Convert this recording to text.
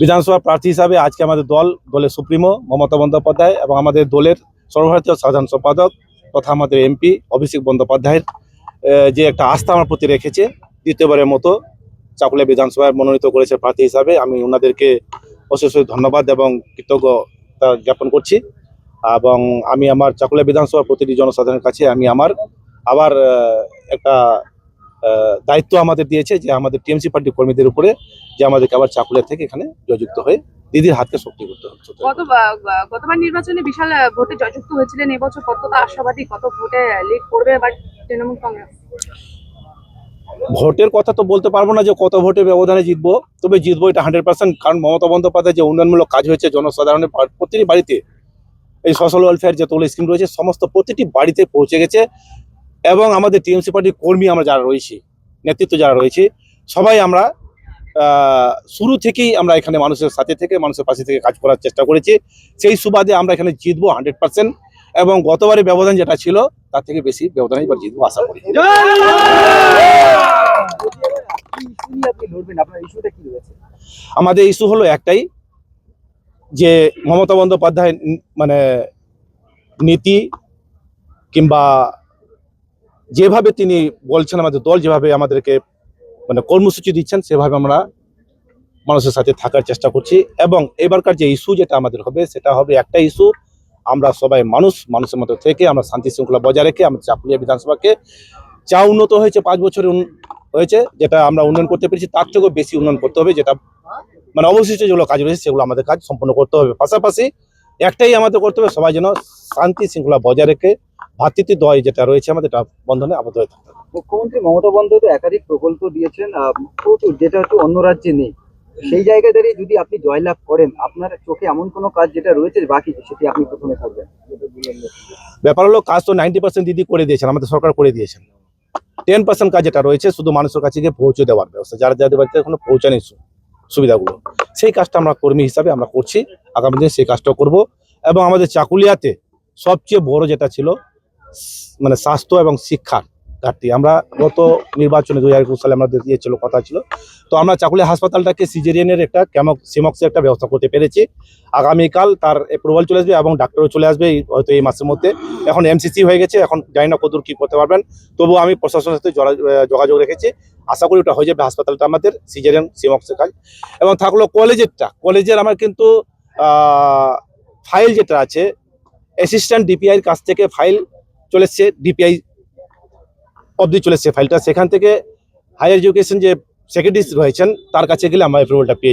বিধানসভা প্রার্থী হিসাবে আজকে আমাদের দলের সুপ্রিমো মমতা বন্দ্যোপাধ্যায় এবং আমাদের দলের সর্বভারতীয় সাধারণ সম্পাদক তথা আমাদের এমপি অভিষেক বন্দ্যোপাধ্যায়ের যে একটা আস্থা আমার প্রতি রেখেছে, দ্বিতীয়বারের মতো চাকুলিয়া বিধানসভায় মনোনীত করেছে প্রার্থী হিসাবে। আমি ওনাদেরকে অশেষ ধন্যবাদ এবং কৃতজ্ঞতা জ্ঞাপন করছি। এবং আমি আমার চাকুলিয়া বিধানসভার প্রতিটি জনসাধারণের কাছে আমি আমার আবার একটা দায়িত্ব আমাদের দিয়েছে যে আমাদের টিএমসি পার্টি কর্মীদের উপরে যে আমাদেরকে আবার চাকুলিয়া থেকে এখানে জয়যুক্ত হয়ে দিদির হাতকে শক্তি করতে হচ্ছে। গতবার নির্বাচনে বিশাল ভোটে জয়যুক্ত হয়েছিলেন, এবছর কতটা আশাবাদী, কত ভোটে লিড করবে এবার তৃণমূল কংগ্রেস? ভোটের কথা তো বলতে পারবো না যে কত ভোটে ব্যবধানে জিতবো, তবে জিতবো এটা 100%। কারণ মমতা বন্দ্যোপাধ্যায় যে উন্নয়নমূলক কাজ হয়েছে জনসাধারণের প্রতিটি বাড়িতে, এই সোশ্যাল ওয়েলফেয়ার যতগুলো স্কিম রয়েছে সমস্ত প্রতিটি বাড়িতে পৌঁছে গেছে। এবং আমাদের টিএমসি পার্টির কর্মী আমরা যারা রয়েছি, নেতৃত্ব যারা রয়েছে, সবাই আমরা শুরু থেকেই আমরা এখানে মানুষের সাথে থেকে মানুষের পাশে থেকে কাজ করার চেষ্টা করেছি। সেই সুবাদে আমরা এখানে জিতবো 100%। এবং গতবারের ব্যবধান যেটা ছিল তার থেকে বেশি ব্যবধানে এবার জিতবো আশা করি। আমাদের ইস্যু হলো একটাই, যে মমতা বন্দ্যোপাধ্যায় মানে নীতি কিংবা যেভাবে তিনি বলছেন, আমাদের দল যেভাবে আমাদেরকে মানে কর্মসূচি দিচ্ছেন সেভাবে আমরা মানুষের সাথে থাকার চেষ্টা করছি। এবং এবারকার যে ইস্যু যেটা আমাদের হবে সেটা হবে একটা ইস্যু, আমরা সবাই মানুষের মধ্যে থেকে আমরা শান্তি শৃঙ্খলা বজায় রেখে আমাদের চাকুলিয়া বিধানসভাকে যা উন্নত হয়েছে 5 বছরে হয়েছে, যেটা আমরা উন্নয়ন করতে পেরেছি তার থেকেও বেশি উন্নয়ন করতে হবে। যেটা মানে অবশিষ্ট যেগুলো কাজ রয়েছে সেগুলো আমাদের কাজ সম্পন্ন করতে হবে। পাশাপাশি একটাই আমাদের করতে হবে, সবাই যেন শান্তি শৃঙ্খলা বজায় রেখে ভ্রাতৃত্বদ্বয় যেটা রয়েছে আমাদের এটা বন্ধনে আবদ্ধ হয়ে থাকতে হবে। মুখ্যমন্ত্রী মমতা বন্দ্যোপাধ্যায় একাধিক প্রকল্প দিয়েছেন প্রচুর, যেটা হচ্ছে অন্য রাজ্যে নেই। সেই জায়গায় দাঁড়িয়ে যদি আপনি জয়লাভ করেন, আপনার চোখে এমন কোনো কাজ যেটা রয়েছে বাকি সেটি আপনি প্রথমে করবেন? ব্যাপার হলো কাজ তো 90% দিদি করে দিয়েছেন, আমাদের সরকার করে দিয়েছেন। 10% কাজ যেটা রয়েছে শুধু মানুষের কাছে গিয়ে পৌঁছে দেওয়ার ব্যবস্থা, যারা যাদের বাড়িতে এখনো পৌঁছানি সুবিধাগুলো, সেই কাজটা আমরা কর্মী হিসাবে আমরা করছি। আগামী দিনে সেই কাজটাও করব। এবং আমাদের চাকুলিয়াতে সবচেয়ে বড় যেটা ছিল মানে স্বাস্থ্য এবং শিক্ষার ঘাটতি, আমরা গত নির্বাচনে 2021 সালে আমাদের দিয়েছিল কথা ছিল, তো আমরা চাকুলিয়া হাসপাতালটাকে সিজেরিয়ানের একটা সিমক্সের একটা ব্যবস্থা করতে পেরেছি। আগামীকাল তার অ্যাপ্রুভাল চলে আসবে এবং ডাক্তারও চলে আসবে হয়তো এই মাসের মধ্যে। এখন এমসিসি হয়ে গেছে, এখন জানি না কতদূর কী করতে পারবেন, তবুও আমি প্রশাসনের সাথে যোগাযোগ রেখেছি, আশা করি ওটা হয়ে যাবে হাসপাতালটা আমাদের সিজেরিয়ান সিমক্সের কাজ। এবং থাকলো কলেজের আমার কিন্তু ফাইল যেটা আছে অ্যাসিস্ট্যান্ট ডিপিআইয়ের কাছ থেকে ফাইল চলে এসছে, ডিপিআই অবধি চলে এসছে ফাইলটা, সেখান থেকে হায়ার এডুকেশন যে সেক্রেটারি রয়েছেন তার কাছে গেলে আমরা অ্যাপ্রুভালটা পেয়ে যাবো।